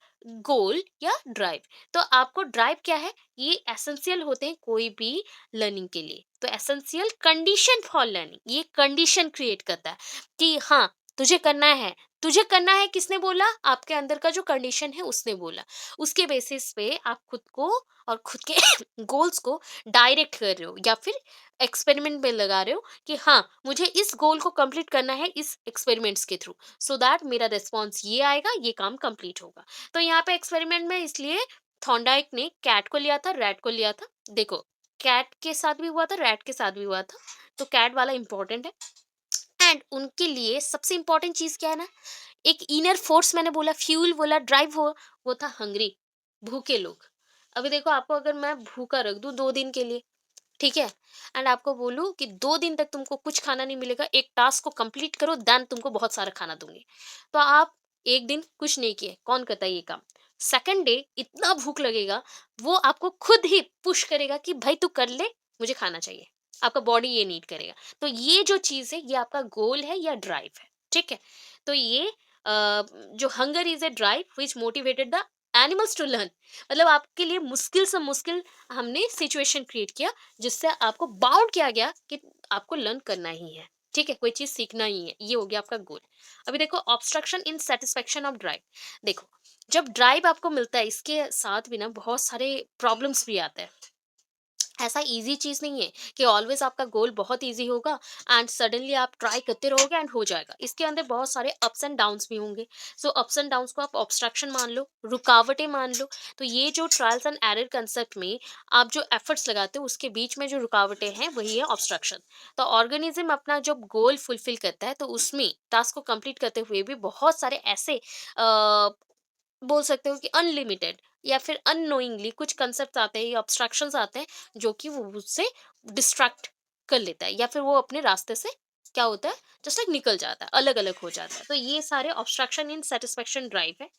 गोल या ड्राइव। तो आपको ड्राइव क्या है, ये एसेंशियल होते हैं कोई भी लर्निंग के लिए। तो एसेंशियल कंडीशन फॉर लर्निंग, ये कंडीशन क्रिएट करता है कि हाँ तुझे करना है, तुझे करना है, किसने बोला, आपके अंदर का जो कंडीशन है उसने बोला। उसके बेसिस पे आप खुद को और खुद के गोल्स को डायरेक्ट कर रहे हो या फिर एक्सपेरिमेंट में लगा रहे हो कि हाँ मुझे इस गोल को कंप्लीट करना है इस एक्सपेरिमेंट्स के थ्रू, सो दैट मेरा रिस्पॉन्स ये आएगा, ये काम कंप्लीट होगा। तो यहाँ पे एक्सपेरिमेंट में इसलिए थॉर्नडाइक ने कैट को लिया था, रैट को लिया था। देखो कैट के साथ भी हुआ था, रैट के साथ भी हुआ था, तो कैट वाला इंपॉर्टेंट है। एंड उनके लिए सबसे इंपॉर्टेंट चीज क्या है ना, एक इनर फोर्स, मैंने बोला फ्यूल, बोला ड्राइव, वो था हंग्री, भूखे लोग। अभी देखो आपको अगर मैं भूखा रख दूं 2 दिन के लिए, ठीक है, एंड आपको बोलूं कि 2 दिन तक तुमको कुछ खाना नहीं मिलेगा, एक टास्क को कंप्लीट करो देन तुमको बहुत सारा खाना दूंगी, तो आप एक दिन कुछ नहीं किए, कौन करता है ये काम? सेकंड डे इतना भूख लगेगा, वो आपको खुद ही पुश करेगा कि भाई तू कर ले, मुझे खाना चाहिए, आपका बॉडी ये नीड करेगा। तो ये जो चीज है ये आपका गोल है या ड्राइव है, ठीक है। तो ये जो hunger is a drive which motivated the animals to learn. मतलब आपके लिए मुश्किल से मुश्किल हमने सिचुएशन क्रिएट किया, जिससे आपको बाउंड किया गया कि आपको लर्न करना ही है, ठीक है, कोई चीज सीखना ही है, ये हो गया आपका गोल। अभी देखो obstruction in satisfaction of drive. देखो जब ड्राइव आपको मिलता है, इसके साथ भी ना बहुत सारे प्रॉब्लम्स भी आते हैं। ऐसा इजी चीज नहीं है कि ऑलवेज आपका गोल बहुत इजी होगा एंड सडनली आप ट्राई करते रहोगे एंड हो जाएगा। इसके अंदर बहुत सारे अप्स एंड डाउन्स भी होंगे। सो अप्स एंड डाउन्स को आप ऑब्स्ट्रक्शन मान लो, रुकावटें मान लो। तो ये जो ट्रायल्स एंड एरर कंसेप्ट में आप जो एफर्ट्स लगाते हो, उसके बीच में जो रुकावटें हैं वही है ऑब्स्ट्रक्शन। तो ऑर्गेनिज्म अपना जब गोल फुलफिल करता है, तो उसमें टास्क को कंप्लीट करते हुए भी बहुत सारे ऐसे बोल सकते हो कि अनलिमिटेड या फिर अननोइंगली कुछ कंसेप्ट आते हैं या ऑब्स्ट्रक्शंस आते हैं, जो कि वो उससे डिस्ट्रैक्ट कर लेता है या फिर वो अपने रास्ते से क्या होता है, जस्ट लाइक निकल जाता है, अलग अलग हो जाता है। तो ये सारे ऑब्स्ट्रक्शन इन सेटिस्फेक्शन ड्राइव है।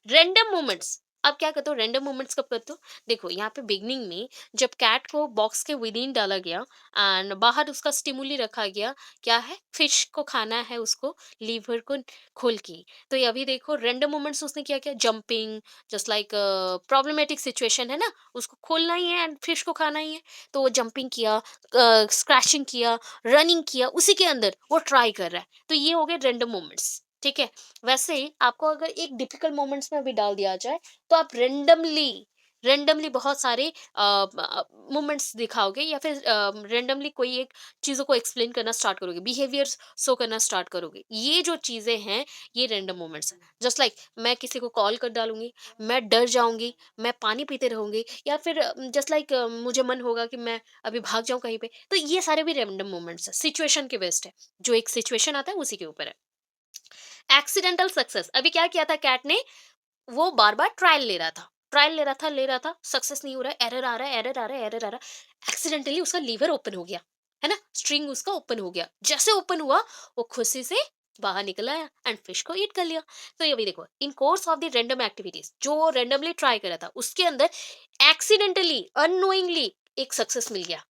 रैंडम मोमेंट्स, अब क्या करते हो, रैंडम मोमेंट्स कब करते हो? देखो यहाँ पे बिगनिंग में जब कैट को बॉक्स के विद इन डाला गया एंड बाहर उसका स्टिमुली रखा गया, क्या है, फिश को खाना है उसको, लीवर को खोल के। तो ये अभी देखो रैंडम मोमेंट्स उसने क्या किया, jumping, just like problematic situation है ना, उसको खोलना ही है एंड फिश को खाना ही है। तो वो जंपिंग किया, स्क्रैचिंग किया, रनिंग किया, उसी के अंदर वो ट्राई कर रहा है। तो ये हो गए रैंडम मोमेंट्स, ठीक है। वैसे ही आपको अगर एक डिफिकल्ट मोमेंट्स में भी डाल दिया जाए, तो आप रेंडमली रेंडमली बहुत सारे मोमेंट्स दिखाओगे या फिर रेंडमली कोई एक चीज़ों को एक्सप्लेन करना स्टार्ट करोगे, बिहेवियर शो करना स्टार्ट करोगे। ये जो चीज़ें हैं, ये रैंडम मोमेंट्स हैं। जस्ट लाइक मैं किसी को कॉल कर डालूँगी, मैं डर जाऊँगी, मैं पानी पीते रहूँगी या फिर जस्ट लाइक मुझे मन होगा कि मैं अभी भाग जाऊँ कहीं पे। तो ये सारे भी रैंडम मोमेंट्स हैं, सिचुएशन के बेस्ड है। जो एक सिचुएशन आता है उसी के ऊपर है। एक्सीडेंटल सक्सेस, अभी क्या किया था कैट ने, वो बार-बार ट्रायल ले रहा था। ट्रायल ले रहा था, सक्सेस नहीं हो रहा है, एरर आ रहा है, एरर आ रहा है, एरर आ रहा है। एक्सीडेंटली उसका लीवर ओपन हो गया, है ना? स्ट्रिंग उसका ओपन हो गया। जैसे ओपन हुआ, वो खुशी से बाहर निकल आया एंड फिश को ईट कर लिया। तो ये भी देखो, in course of the random activities जो रैंडमली ट्राई करा था, उसके अंदर एक्सीडेंटली, अननोइंगली एक सक्सेस मिल गया।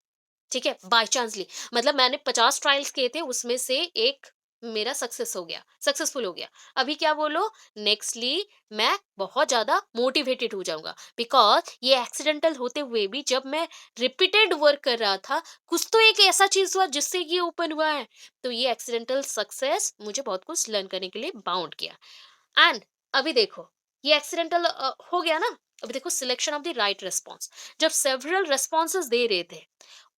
ठीक है, बाय चांसली, मतलब मैंने 50 ट्रायल्स किए थे, उसमें से एक मेरा सक्सेस हो गया, सक्सेसफुल हो गया। अभी क्या बोलो, नेक्स्टली मैं बहुत ज्यादा मोटिवेटेड हो जाऊंगा, बिकॉज ये एक्सीडेंटल होते हुए भी जब मैं रिपीटेड वर्क कर रहा था, कुछ तो एक ऐसा चीज हुआ जिससे ये ओपन हुआ है। तो ये एक्सीडेंटल सक्सेस मुझे बहुत कुछ लर्न करने के लिए बाउंड किया। एंड अभी देखो, ये एक्सीडेंटल हो गया ना। अभी देखो selection of the right response, जब सेवरल रेस्पॉन्सेज दे रहे थे,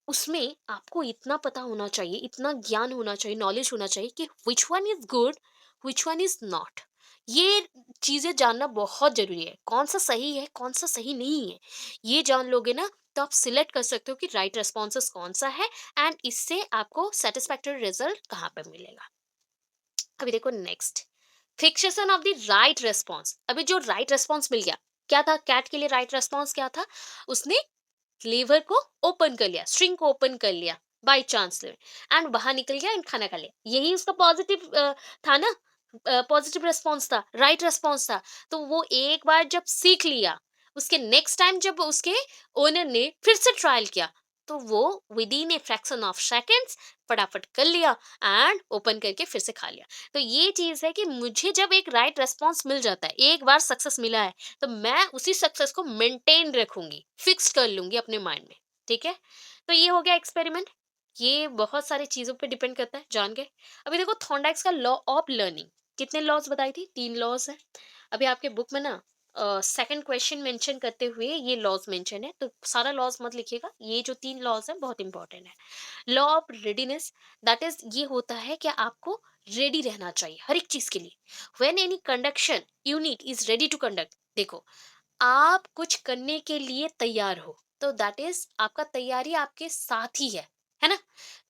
उसमें आपको इतना पता होना चाहिए, इतना ज्ञान होना चाहिए, नॉलेज होना चाहिए कि which one is good, which one is not. ये चीजें जानना बहुत जरूरी है, कौन सा सही है, कौन सा सही नहीं है। ये जान लोगे ना, तो आप सिलेक्ट कर सकते हो कि राइट रेस्पॉन्सेस कौन सा है एंड इससे आपको सेटिस्फैक्टरी रिजल्ट कहाँ पे मिलेगा। अभी देखो next, fixation of the right response. अभी जो राइट रेस्पॉन्स मिल गया, क्या था कैट के लिए राइट रेस्पॉन्स, क्या था, उसने लीवर को ओपन कर लिया, स्ट्रिंग को ओपन कर लिया बाय चांस में एंड बाहर निकल गया एंड खाना खा लिया। यही उसका पॉजिटिव था ना, पॉजिटिव रेस्पॉन्स था, राइट रेस्पॉन्स था। तो वो एक बार जब सीख लिया, उसके नेक्स्ट टाइम जब उसके ओनर ने फिर से ट्रायल किया, तो वो with in a fraction of seconds फटाफट कर लिया एंड ओपन करके फिर से खा लिया। तो ये चीज है कि मुझे जब एक राइट रेस्पॉन्स मिल जाता है, एक बार सक्सेस मिला है, तो मैं उसी सक्सेस को मेंटेन रखूंगी, फिक्स कर लूंगी अपने माइंड में। ठीक है, तो ये हो गया एक्सपेरिमेंट। ये बहुत सारी चीजों पे डिपेंड करता है, जान गए। अभी देखो थॉर्नडाइक्स का लॉ ऑफ लर्निंग, कितने लॉज बताई थी, 3 लॉज है। अभी आपके बुक में ना सेकंड क्वेश्चन मेंशन करते हुए ये लॉज मेंशन है, तो सारा लॉज मत लिखिएगा, ये जो 3 लॉज है बहुत इंपॉर्टेंट है। Law of readiness, that is ये होता है कि आपको रेडी रहना चाहिए हर एक चीज के लिए। When any conduction unit is ready to conduct, देखो आप कुछ करने के लिए तैयार हो, तो दैट इज आपका तैयारी आपके साथ ही है ना।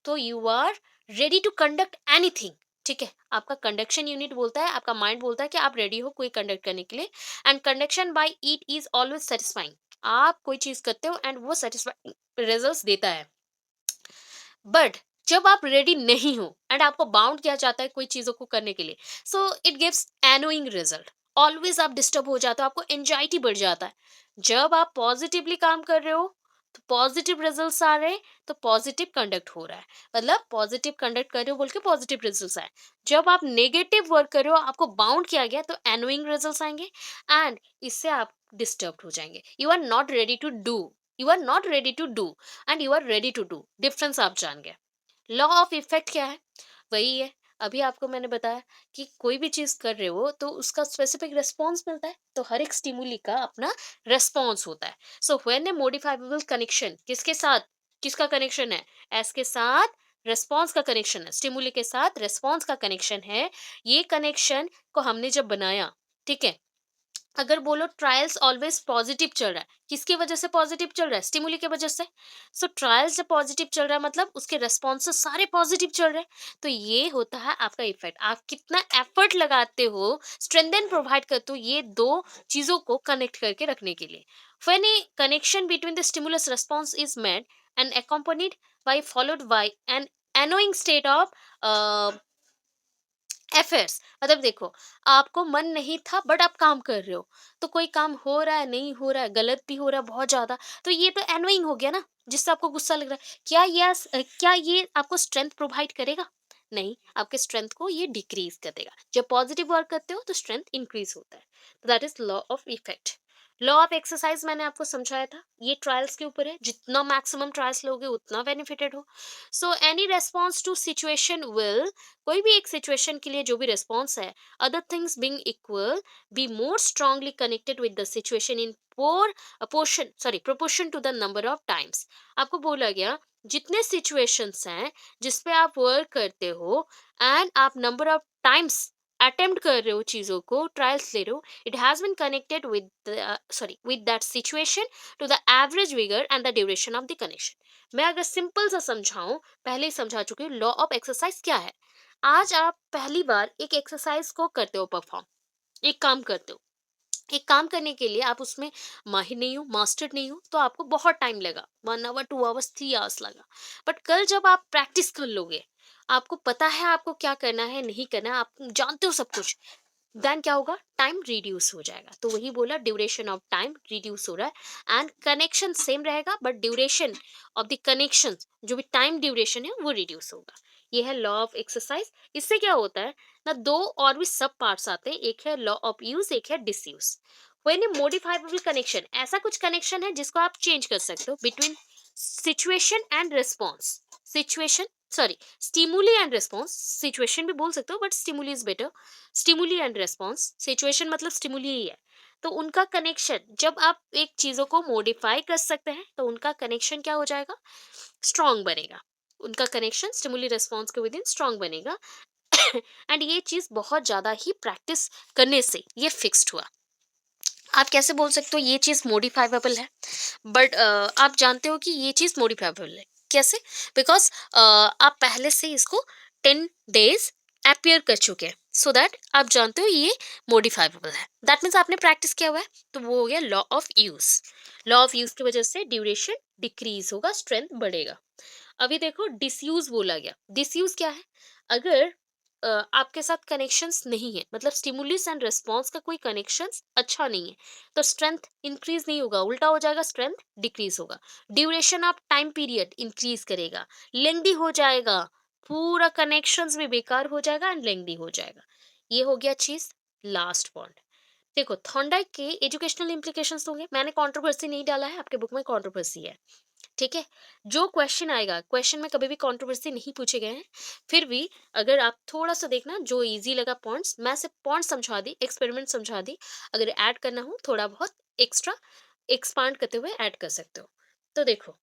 तो you are ready to conduct anything. ठीक है, आपका कंडक्शन यूनिट बोलता है, आपका माइंड बोलता है कि आप रेडी हो कोई कंडक्ट करने के लिए। And conduction by it is always satisfying, आप कोई चीज करते हो एंड वो सेटिस्फाइंग रिजल्ट्स देता है। बट जब आप रेडी नहीं हो एंड आपको बाउंड किया जाता है कोई चीजों को करने के लिए, so it gives annoying result. Always आप डिस्टर्ब हो जाते हो, आपको एंजाइटी बढ़ जाता है। जब आप पॉजिटिवली काम कर रहे हो, तो पॉजिटिव रिजल्ट्स आ रहे हैं तो पॉजिटिव कंडक्ट हो रहा है, मतलब पॉजिटिव कंडक्ट कर रहे हो बोल के पॉजिटिव रिजल्ट्स आए। जब आप नेगेटिव वर्क कर रहे हो, आपको बाउंड किया गया, तो एनोइंग रिजल्ट्स आएंगे एंड इससे आप डिस्टर्ब हो जाएंगे। You are not ready to do, you are not ready to do and you are ready to do, difference आप जान गए। लॉ ऑफ इफेक्ट क्या है? वही है, अभी आपको मैंने बताया कि कोई भी चीज कर रहे हो तो उसका स्पेसिफिक रिस्पॉन्स मिलता है, तो हर एक स्टिमुली का अपना रिस्पॉन्स होता है। So when A modifiable connection किसके साथ, किसका कनेक्शन है? एस के साथ रेस्पॉन्स का कनेक्शन है, स्टिमुली के साथ रेस्पॉन्स का कनेक्शन है। ये कनेक्शन को हमने जब बनाया, ठीक है, अगर बोलो ट्रायल्स ऑलवेज पॉजिटिव चल रहा है, किसकी वजह से पॉजिटिव चल रहा है? स्टिमुली की वजह से। सो ट्रायल्स जब पॉजिटिव चल रहा है मतलब उसके रेस्पॉन्सेस सारे पॉजिटिव चल रहे हैं, तो ये होता है आपका इफेक्ट। आप कितना एफर्ट लगाते हो, स्ट्रेंथ प्रोवाइड करते हो ये दो चीजों को कनेक्ट करके रखने के लिए। When A connection between the stimulus response is made and accompanied by followed by an annoying state of efforts, मतलब देखो, आपको मन नहीं था बट आप काम कर रहे हो, तो कोई काम हो रहा है, नहीं हो रहा है, गलत भी हो रहा है बहुत ज्यादा, तो ये तो एनोइंग हो गया ना, जिससे आपको गुस्सा लग रहा है। क्या ये आपको स्ट्रेंथ प्रोवाइड करेगा? नहीं, आपके स्ट्रेंथ को ये डिक्रीज कर देगा। जब पॉजिटिव वर्क करते हो तो स्ट्रेंथ इंक्रीज होता है, तो that is law of effect. Law of exercise मैंने आपको समझाया था, ये ट्रायल्स के ऊपर है, जितना मैक्सिमम ट्रायल्स लोगे उतना बेनिफिटेड हो। So any response to situation will, कोई भी एक सिचुएशन के लिए जो भी रिस्पॉन्स है, other things being equal, be more strongly connected with the situation in proportion to the number of times. आपको बोला गया जितने सिचुएशंस हैं जिस पे आप वर्क करते हो एंड आप नंबर ऑफ टाइम्स अटेम्प्ट कर रहे हो, चीजों को ट्रायल्स ले रहे हो, it has been connected with with that situation to the average vigour and the duration of the connection. मैं अगर सिंपल सा समझाऊं, पहले ही समझा चुकी हूँ लॉ ऑफ एक्सरसाइज क्या है। आज आप पहली बार एक एक्सरसाइज को करते हो परफॉर्म, एक काम करते हो, एक काम करने के लिए आप उसमें माहिर नहीं हो, मास्टर नहीं हो, तो आपको बहुत टाइम लगा, 1 आवर 2 आवर्स 3 आवर्स लगा। बट कल जब आप प्रैक्टिस कर लोगे, आपको पता है आपको क्या करना है, नहीं करना है, आप जानते हो सब कुछ, देन क्या होगा? टाइम रिड्यूस हो जाएगा। तो वही बोला, ड्यूरेशन ऑफ टाइम रिड्यूस हो रहा है एंड कनेक्शन सेम रहेगा but duration of the connection, जो भी टाइम ड्यूरेशन है वो रिड्यूस होगा। ये है लॉ ऑफ एक्सरसाइज। इससे क्या होता है ना, दो और भी सब पार्ट्स आते हैं, एक है लॉ ऑफ यूज, एक है disuse. When A modifiable connection, ऐसा कुछ कनेक्शन है जिसको आप चेंज कर सकते हो between situation and response, situation sorry stimuli and response, situation भी बोल सकते हो but stimuli is better. Stimuli and response, situation मतलब स्टिमुली ही है, तो उनका कनेक्शन जब आप एक चीजों को मॉडिफाई कर सकते हैं तो उनका कनेक्शन क्या हो जाएगा? स्ट्रांग बनेगा। उनका कनेक्शन स्टिमुली रेस्पॉन्स के विद इन स्ट्रांग बनेगा एंड ये चीज बहुत ज्यादा ही प्रैक्टिस करने से ये फिक्स्ड हुआ। आप कैसे बोल सकते हो ये चीज मॉडिफाइबल है, बट आप जानते हो कि ये चीज मॉडिफाइबल है कैसे? बिकॉज आप पहले से इसको 10 डेज अपियर कर चुके हैं, सो दैट आप जानते हो ये मॉडिफाइबल है। दैट मीन्स आपने प्रैक्टिस किया हुआ है, तो वो हो गया law of use. Law of use की वजह से ड्यूरेशन डिक्रीज होगा, स्ट्रेंथ बढ़ेगा। अभी देखो डिसयूज बोला गया, डिसयूज क्या है? अगर आपके साथ कनेक्शंस नहीं है, मतलब स्टिमुलस एंड रिस्पॉन्स का कोई कनेक्शंस अच्छा नहीं है, तो स्ट्रेंथ इंक्रीज नहीं होगा, उल्टा हो जाएगा, स्ट्रेंथ डिक्रीज होगा। Duration of time period increase करेगा, लेंदी हो जाएगा, पूरा कनेक्शंस भी बेकार हो जाएगा एंड लेंदी हो जाएगा। ये हो गया चीज। लास्ट पॉइंट देखो, थॉर्नडाइक के एजुकेशनल इंप्लीकेशंस होंगे, मैंने कंट्रोवर्सी नहीं डाला है, आपके बुक में कंट्रोवर्सी है, ठीक है। जो क्वेश्चन आएगा, क्वेश्चन में कभी भी कंट्रोवर्सी नहीं पूछे गए हैं, फिर भी अगर आप थोड़ा सा देखना, जो इजी लगा पॉइंट्स, मैं सिर्फ पॉइंट समझा दी, एक्सपेरिमेंट समझा दी, अगर ऐड करना हो थोड़ा बहुत एक्स्ट्रा एक्सपांड करते हुए ऐड कर सकते हो। तो देखो,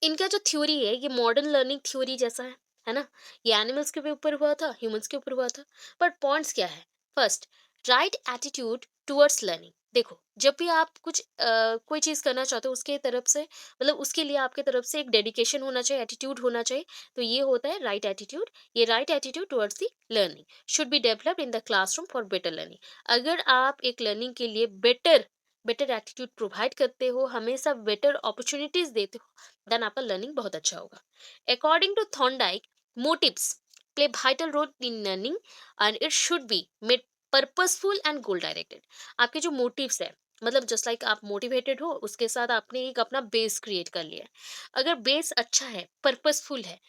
इनका जो थ्योरी है ये मॉडर्न लर्निंग थ्योरी जैसा है ना, ये एनिमल्स के भी ऊपर हुआ था, ह्यूमंस के ऊपर हुआ था, बट पॉइंट्स क्या है? First, right attitude towards learning. देखो, जब भी आप कुछ कोई चीज करना चाहते हो, उसके तरफ से, मतलब उसके लिए आपके तरफ से एक डेडिकेशन होना चाहिए, एटीट्यूड होना चाहिए, तो ये होता है राइट एटीट्यूड। ये right attitude towards the learning should be developed in the classroom for better learning. अगर आप एक लर्निंग के लिए बेटर बेटर एटीट्यूड प्रोवाइड करते हो, हमेशा बेटर अपॉर्चुनिटीज देते हो, देन आपका लर्निंग बहुत अच्छा होगा। According to Thorndike, motives play vital role in learning and it should be made purposeful and goal directed. आपके जो मोटिव्स है, मतलब जस्ट लाइक आप मोटिवेटेड हो, उसके साथ आपने एक अपना बेस क्रिएट कर लिया है। अगर बेस अच्छा है, पर्पसफुल है,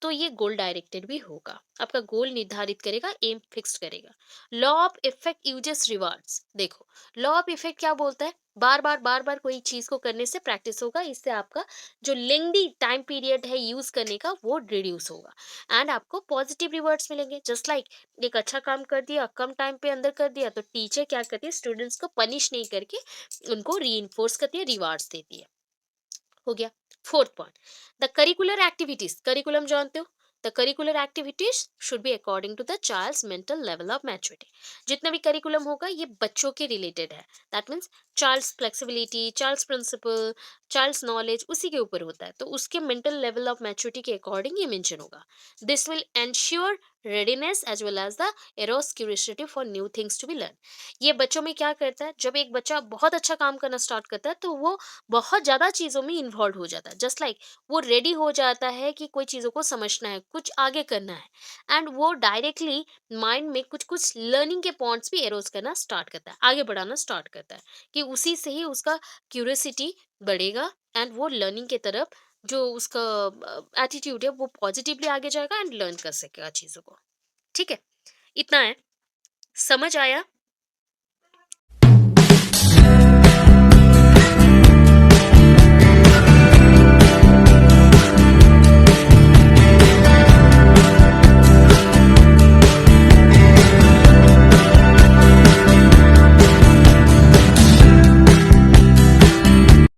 तो ये गोल डायरेक्टेड भी होगा। आपका गोल निर्धारित करेगा, एम फिक्स करेगा। Law of effect uses rewards. देखो, लॉ ऑफ इफेक्ट क्या बोलता है? बार बार कोई चीज को करने से प्रैक्टिस होगा, इससे आपका जो लेंदी टाइम पीरियड है यूज करने का वो रिड्यूस होगा, एंड आपको पॉजिटिव रिवर्ड्स मिलेंगे। जस्ट लाइक एक अच्छा काम कर दिया, कम टाइम पे अंदर कर दिया, तो टीचर क्या करती है, स्टूडेंट्स को पनिश नहीं करके उनको री करती है, रिवार्ड्स देती है। हो गया। Fourth point, the curricular activities. Curriculum जानते हो? The curricular activities should be according to the child's mental level of maturity. जितना भी करिकुलम होगा ये बच्चों के रिलेटेड है। That means child's flexibility, child's principal, child's knowledge उसी के ऊपर होता है, तो उसके मेंटल लेवल ऑफ मैच्योरिटी के अकॉर्डिंग ये मेंशन होगा। This will ensure readiness as well as the arouse curiosity for new things to be learn. ये बच्चों में क्या करता है, जब एक बच्चा बहुत अच्छा काम करना स्टार्ट करता है तो वो बहुत ज़्यादा चीज़ों में इन्वॉल्व हो जाता है। जस्ट लाइक वो रेडी हो जाता है कि कोई चीज़ों को समझना है, कुछ आगे करना है, एंड वो डायरेक्टली माइंड में कुछ-कुछ लर्निंग के पॉइंट्स भी एरोज़ करना स्टार्ट करता है, आगे बढ़ाना स्टार्ट करता है, कि उसी से ही उसका क्यूरियोसिटी बढ़ेगा, एंड वो लर्निंग की तरफ जो उसका एटीट्यूड है वो पॉजिटिवली आगे जाएगा एंड लर्न कर सकेगा चीज़ों को। ठीक है? इतना है। समझ आया?